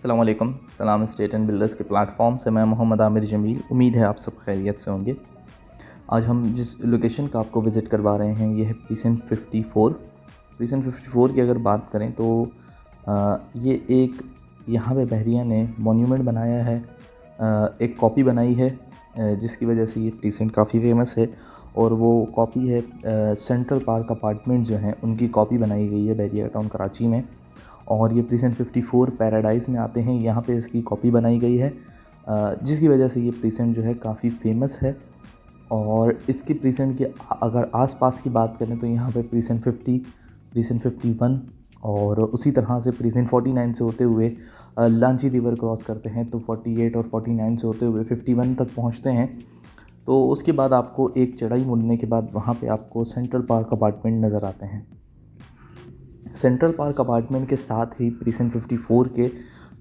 अस्सलाम वालेकुम। सलाम स्टेट एंड बिल्डर्स के प्लेटफॉर्म से मैं मोहम्मद आमिर जमील। उम्मीद है आप सब खैरियत से होंगे। आज हम जिस लोकेशन का आपको विज़िट करवा रहे हैं ये है प्रीसेंट 54। प्रीसेंट 54 की अगर बात करें तो ये एक यहाँ पे बहरिया ने मॉन्यूमेंट बनाया है, एक कॉपी बनाई है जिसकी वजह से ये प्रीसेंट काफ़ी फेमस है। और वो कॉपी है सेंट्रल पार्क अपार्टमेंट जो हैं उनकी कॉपी बनाई गई है बहरिया टाउन कराची में। और ये प्रीसेंट 54 पैराडाइज़ में आते हैं, यहाँ पे इसकी कॉपी बनाई गई है जिसकी वजह से ये प्रीसेंट जो है काफ़ी फेमस है। और इसकी प्रीसेंट के अगर आसपास की बात करें तो यहाँ पे प्रीसेंट 50, प्रीसेंट 51 और उसी तरह से प्रीसेंट 49 से होते हुए लांची रिवर क्रॉस करते हैं तो 48 और 49 से होते हुए 51 तक पहुँचते हैं। तो उसके बाद आपको एक चढ़ाई मुड़ने के बाद वहाँ पे आपको सेंट्रल पार्क अपार्टमेंट नज़र आते हैं। सेंट्रल पार्क अपार्टमेंट के साथ ही प्रीसेंट 54 के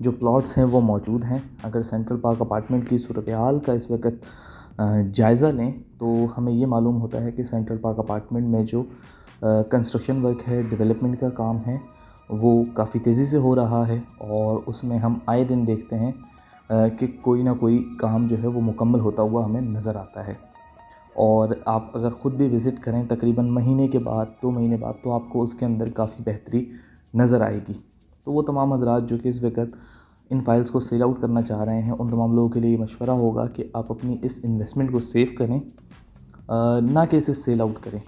जो प्लॉट्स हैं वो मौजूद हैं। अगर सेंट्रल पार्क अपार्टमेंट की सूरत हाल का इस वक्त जायज़ा लें तो हमें ये मालूम होता है कि सेंट्रल पार्क अपार्टमेंट में जो कंस्ट्रक्शन वर्क है, डेवलपमेंट का काम है वो काफ़ी तेज़ी से हो रहा है। और उसमें हम आए दिन देखते हैं कि कोई ना कोई काम जो है वो मुकम्मल होता हुआ हमें नज़र आता है। और आप अगर ख़ुद भी विज़िट करें तकरीबन महीने के बाद, 2 महीने बाद, तो आपको उसके अंदर काफ़ी बेहतरी नज़र आएगी। तो वो तमाम हज़रात जो कि इस वक्त इन फाइल्स को सेल आउट करना चाह रहे हैं उन तमाम लोगों के लिए मशवरा होगा कि आप अपनी इस इन्वेस्टमेंट को सेव करें, ना कि इसे सेल आउट करें।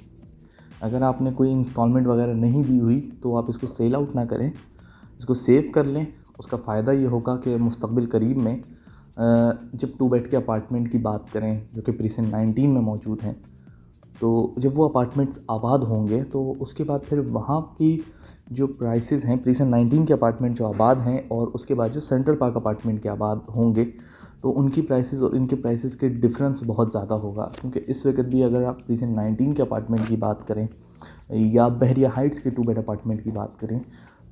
अगर आपने कोई इंस्टॉलमेंट वगैरह नहीं दी हुई तो आप इसको सेल आउट ना करें, इसको सेव कर लें। उसका फ़ायदा ये होगा कि मुस्तक़बिल करीब में जब 2 बेड के अपार्टमेंट की बात करें जो कि प्रीसेंट 19 में मौजूद हैं, तो जब वो अपार्टमेंट्स आबाद होंगे तो उसके बाद फिर वहाँ की जो प्राइसेस हैं, प्रीसेंट 19 के अपार्टमेंट जो आबाद हैं और उसके बाद जो सेंट्रल पार्क अपार्टमेंट के आबाद होंगे तो उनकी प्राइसेस और इनके प्राइसेस के डिफरेंस बहुत ज़्यादा होगा। क्योंकि इस वक्त भी अगर आप प्रीसेंट 19 के अपार्टमेंट की बात करें या बहरिया हाइट्स के 2 बेड अपार्टमेंट की बात करें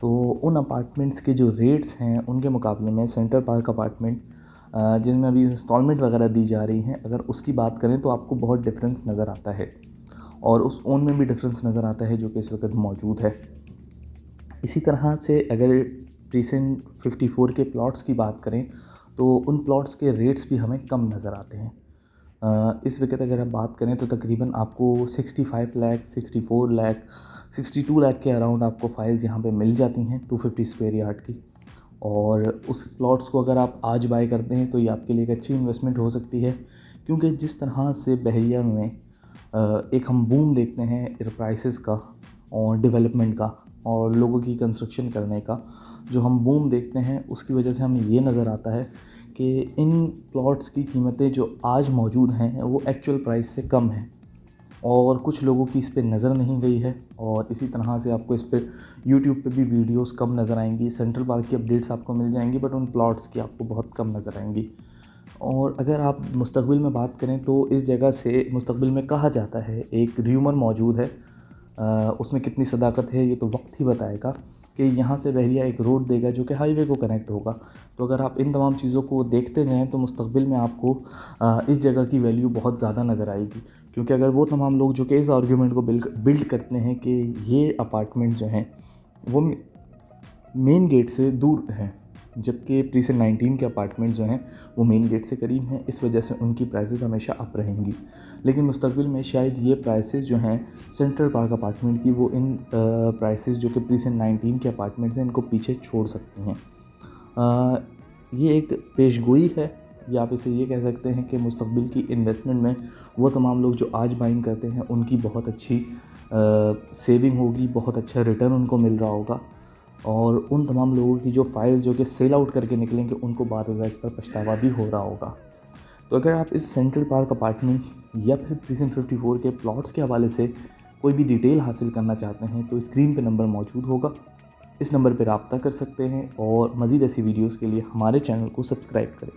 तो उन अपार्टमेंट्स के जो रेट्स हैं उनके मुकाबले में सेंट्रल पार्क अपार्टमेंट जिनमें अभी इंस्टॉलमेंट वगैरह दी जा रही हैं, अगर उसकी बात करें तो आपको बहुत डिफरेंस नज़र आता है। और उस ओन में भी डिफरेंस नज़र आता है जो कि इस वक्त मौजूद है। इसी तरह से अगर प्रीसेंट 54 के प्लॉट्स की बात करें तो उन प्लॉट्स के रेट्स भी हमें कम नज़र आते हैं। इस वक्त अगर हम बात करें तो तकरीबन आपको 65 लाख, 64 लाख, 62 लाख के अराउंड आपको फाइल्स यहाँ पे मिल जाती हैं 250 स्क्वायर यार्ड की। और उस प्लॉट्स को अगर आप आज बाय करते हैं तो ये आपके लिए एक अच्छी इन्वेस्टमेंट हो सकती है। क्योंकि जिस तरह से बहरिया में एक हम बूम देखते हैं प्राइसेस का और डेवलपमेंट का और लोगों की कंस्ट्रक्शन करने का जो हम बूम देखते हैं, उसकी वजह से हमें ये नज़र आता है कि इन प्लॉट्स की कीमतें जो आज मौजूद हैं वो एक्चुअल प्राइस से कम हैं और कुछ लोगों की इस पे नज़र नहीं गई है। और इसी तरह से आपको इस पर यूट्यूब पे भी वीडियोस कम नज़र आएंगी। सेंट्रल पार्क की अपडेट्स आपको मिल जाएंगी बट उन प्लॉट्स की आपको बहुत कम नज़र आएंगी। और अगर आप मुस्तक़बिल में बात करें तो इस जगह से मुस्तक़बिल में कहा जाता है, एक र्यूमर मौजूद है, उसमें कितनी सदाकत है ये तो वक्त ही बताएगा, कि यहाँ से बहरिया एक रोड देगा जो कि हाईवे को कनेक्ट होगा। तो अगर आप इन तमाम चीज़ों को देखते जाएँ तो मुस्तक़बिल में आपको इस जगह की वैल्यू बहुत ज़्यादा नज़र आएगी। क्योंकि अगर वो तमाम लोग जो कि इस आर्गूमेंट को बिल्ड करते हैं कि ये अपार्टमेंट जो हैं वो मेन गेट से दूर हैं, जबकि प्रीसेंट 19 के अपार्टमेंट जो हैं वो मेन गेट से करीब हैं, इस वजह से उनकी प्राइसेस हमेशा अप रहेंगी। लेकिन मुस्तक़बिल में शायद ये प्राइसेस जो हैं सेंट्रल पार्क अपार्टमेंट की वो इन प्राइसेस जो कि प्रीसेंट 19 के अपार्टमेंट्स हैं इनको पीछे छोड़ सकती हैं। ये एक पेशगोई है या आप इसे ये कह सकते हैं कि मुस्तक़बिल की इन्वेस्टमेंट में वो तमाम लोग जो आज बाइंग करते हैं उनकी बहुत अच्छी सेविंग होगी, बहुत अच्छा रिटर्न उनको मिल रहा होगा। और उन तमाम लोगों की जो फाइल जो कि सेल आउट करके निकलेंगे उनको बाद इस पर पछतावा भी हो रहा होगा। तो अगर आप इस सेंट्रल पार्क अपार्टमेंट या फिर प्रीसेंट 54 के प्लॉट्स के हवाले से कोई भी डिटेल हासिल करना चाहते हैं तो स्क्रीन पे नंबर मौजूद होगा, इस नंबर पर रब्ता कर सकते हैं। और मज़ीद ऐसी वीडियोज़ के लिए हमारे चैनल को सब्सक्राइब करें।